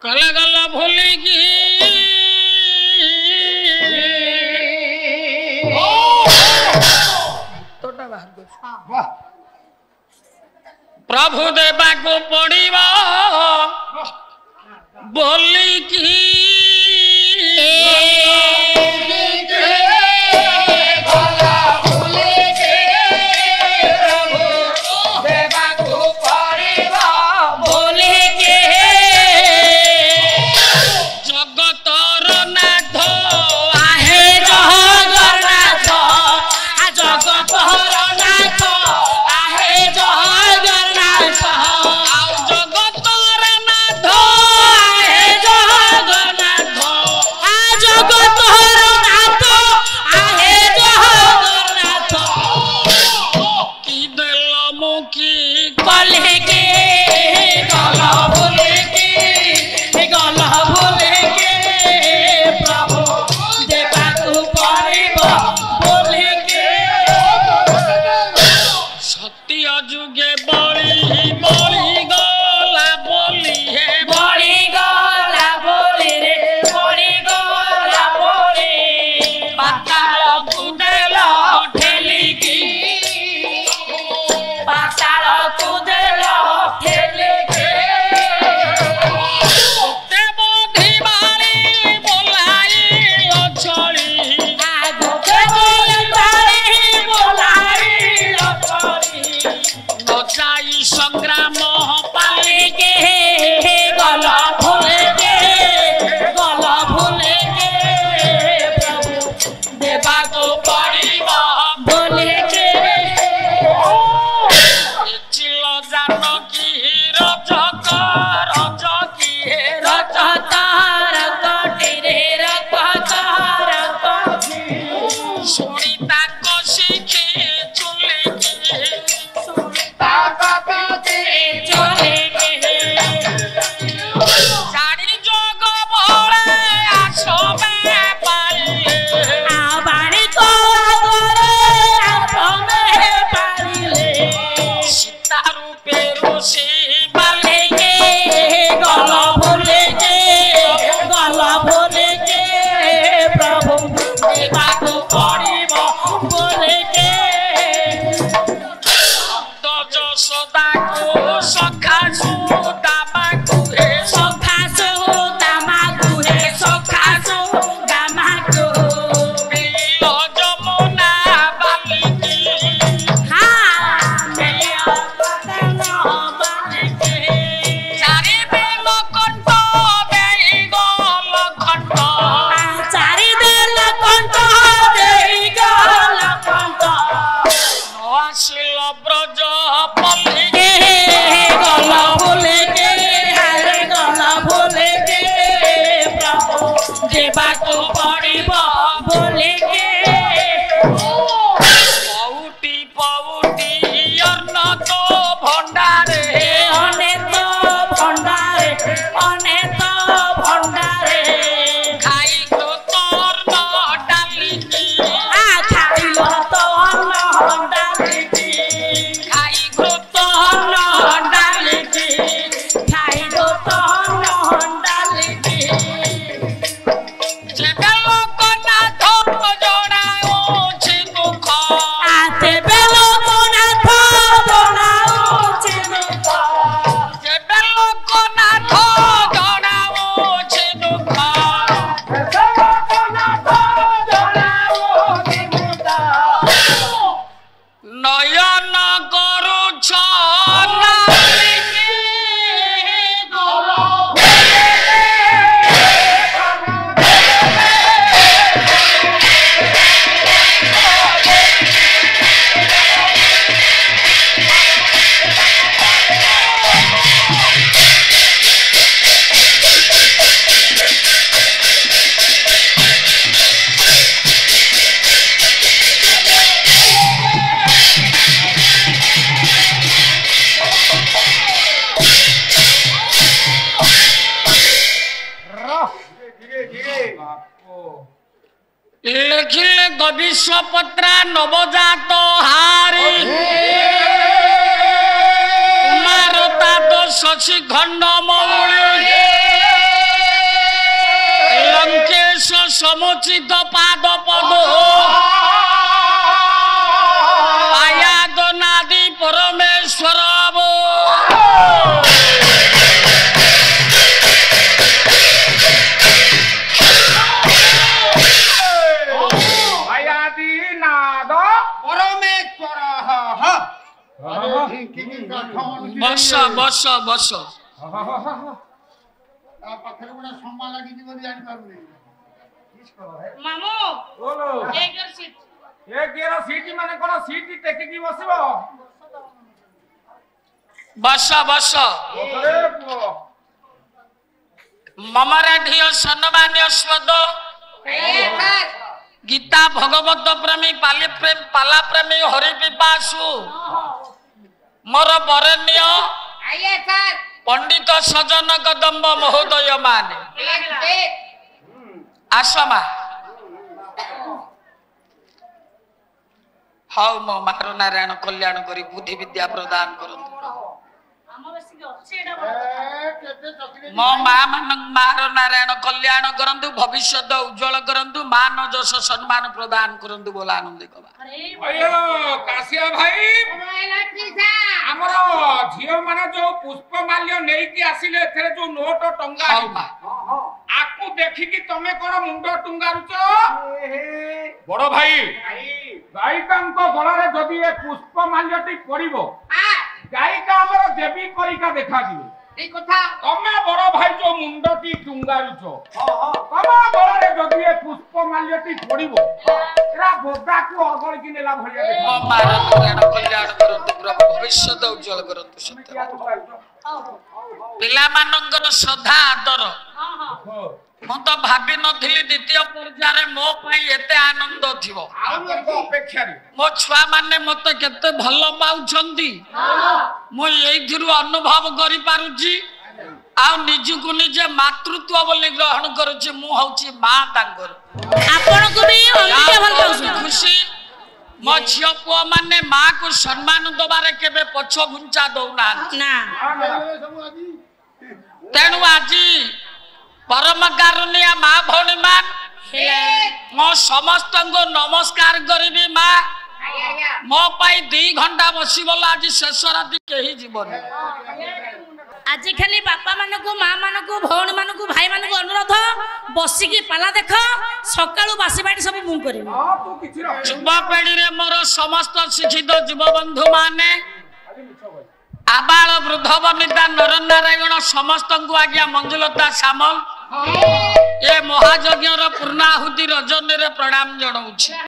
कला गला भूली की तोटा बाहर को प्रभु देवा को पड़िबा बोली की लिखिले गविश्वपत्रा नवजात हारी कुमारता तो शशि खंड मौली ସମୁଚିତ ପାଦ ପଦ ଆୟାଦ ନାଦି ପରମେଶ୍ୱର ଆୟାଦି ନାଦ ପରମେଶ୍ୱର ବସ ବସ ବସ ତା ପାଖରେ ଗୋଟେ ସମ୍ମାନ ଲାଗିଛି ବୋଲି ଜାଣିପାରୁନି। ମାମୁ ବୋଲୋ ଏକର ସିଟ୍ ଏ ଗେର ସିଟି ମାନେ କୋନ ସିଟି ଟେକିକି ବସିବ ବସ ବସ ଓରେ ପୁଅ ମମରାଢିୟ ସମ୍ମାନୀୟ ସ୍ପଦ ଗୀତା ଭଗବତ ପ୍ରେମୀ ପାଲା ପ୍ରେମୀ ହରି ପିପାସୁ ମୋର ବରେଣ୍ୟ ପଣ୍ଡିତ ସଜନ କଦମ୍ବ ମହୋଦୟ ମାନେ ଆସମା ହଉ ମୋ ମାର ନାରାୟଣ କଲ୍ୟାଣ କରି ବୁଦ୍ଧି ବିଦ୍ୟା ପ୍ରଦାନ କରନ୍ତୁ ଆମ ବେଶୀ ଅଛି ଏଟା ମୋ ମା ମାନଙ୍କ ମାର ନାରାୟଣ କଲ୍ୟାଣ କରନ୍ତୁ ଭବିଷ୍ୟତ ଉଜ୍ଜଳ କରନ୍ତୁ ମାନ ଯଶ ସମ୍ମାନ ପ୍ରଦାନ କରନ୍ତୁ ବୋଲ ଆନନ୍ଦ କବା ଅୟ କାଶିଆ ଭାଇ ଆମର ଝିଅ ମାନେ ଯୋଉ ପୁଷ୍ପମାଲ୍ୟ ନେଇକି ଆସିଲେ ଏଥିରେ ଯୋଉ ନୋଟ ଟଙ୍ଗା ହଉ ମା ଆକୁ ଦେଖିକି ତମେ କଣ ମୁଣ୍ଡ ଟୁଙ୍ଗାରୁଛ ବଡ ଭାଇ ଗାୟିକାଙ୍କ ଗଳାରେ ଯଦି ଏ ପୁଷ୍ପମାଲ୍ୟଟି ପଡିବ ଗାୟିକା ଆମର ଦେବୀ ପରିକା ଦେଖାଯିବ ତମେ ବଡ ଭାଇ ଯୋଉ ମୁଣ୍ଡଟି ଟୁଙ୍ଗାରୁଛ ତମ ଗଳାରେ ଯଦି ଏ ପୁଷ୍ପମାଲ୍ୟଟି ପଡିବ ଏରା ବୋଦାକୁ ଅଗଳିକି ନେଲା ଭଳିଆ ମୋ ମାର ନାରାୟଣ କଲ୍ୟାଣ କରନ୍ତୁ ପ୍ରଭୁ ଭବିଷ୍ୟତ ଉଜ୍ଜଳ କରନ୍ତୁ ସତ୍ୟ ପିଲାମାନଙ୍କର ଶ୍ରଦ୍ଧା ଆଦର ମୁଁ ତ ଭାବି ନଥିଲି ଦ୍ୱିତୀୟ ପର୍ଯ୍ୟାୟରେ ମୋ ପାଇଁ ଏତେ ଆନନ୍ଦ ଥିବ ଅପେକ୍ଷାରେ ମୋ ଛୁଆ ମାନେ ମତେ କେତେ ଭଲ ପାଉଛନ୍ତି ମୁଁ ଏଇଥିରୁ ଅନୁଭବ କରିପାରୁଛି ଆଉ ନିଜକୁ ନିଜେ ମାତୃତ୍ୱ ବୋଲି ଗ୍ରହଣ କରୁଛି ମୁଁ ହଉଛି ମା ତାଙ୍କର ଆପଣଙ୍କୁ ବି ଅମିତା ଭଲ ପାଉଛନ୍ତି ଖୁସି ମୋ ଝିଅ ପୁଅ ମାନେ ମା କୁ ସମ୍ମାନ ଦବାରେ କେବେ ପଛ ଘୁଞ୍ଚା ଦଉନାହାନ୍ତି ନା ତେଣୁ ଆଜି ପରମ କାରୁଣ୍ୟା ମା ଭଉଣୀ ମାନ ମୁଁ ସମସ୍ତଙ୍କୁ ନମସ୍କାର କରିବି ମା ମୋ ପାଇଁ 2 ଘଣ୍ଟା ବସିଗଲା ଆଜି ଶେଷ ରାତି କେହି ଯିବନି ଆଜି ଖାଲି ବାପା ମାନଙ୍କୁ ମା ମାନଙ୍କୁ ଭଉଣୀ ମାନଙ୍କୁ ଭାଇ ମାନଙ୍କୁ ଅନୁରୋଧ ବସିକି ପାଲା ଦେଖ ସକାଳୁ ବାସି ବାଟି ସବୁ ମୁଁ କରିବି ଯୁବପିଢିରେ ମୋର ସମସ୍ତ ଶିକ୍ଷିତ ଯୁବବନ୍ଧୁ ମାନେ ଆବାଳ ବୃଦ୍ଧ ବନିତା ନରନାରାୟଣ ସମସ୍ତଙ୍କୁ ଆଜ୍ଞା ମଞ୍ଜୁଲତା ସାମଲ ଏ ମହାଯଜ୍ଞର ପୂର୍ଣ୍ଣାହୁତି ରଜନୀରେ ପ୍ରଣାମ ଜଣାଉଛି।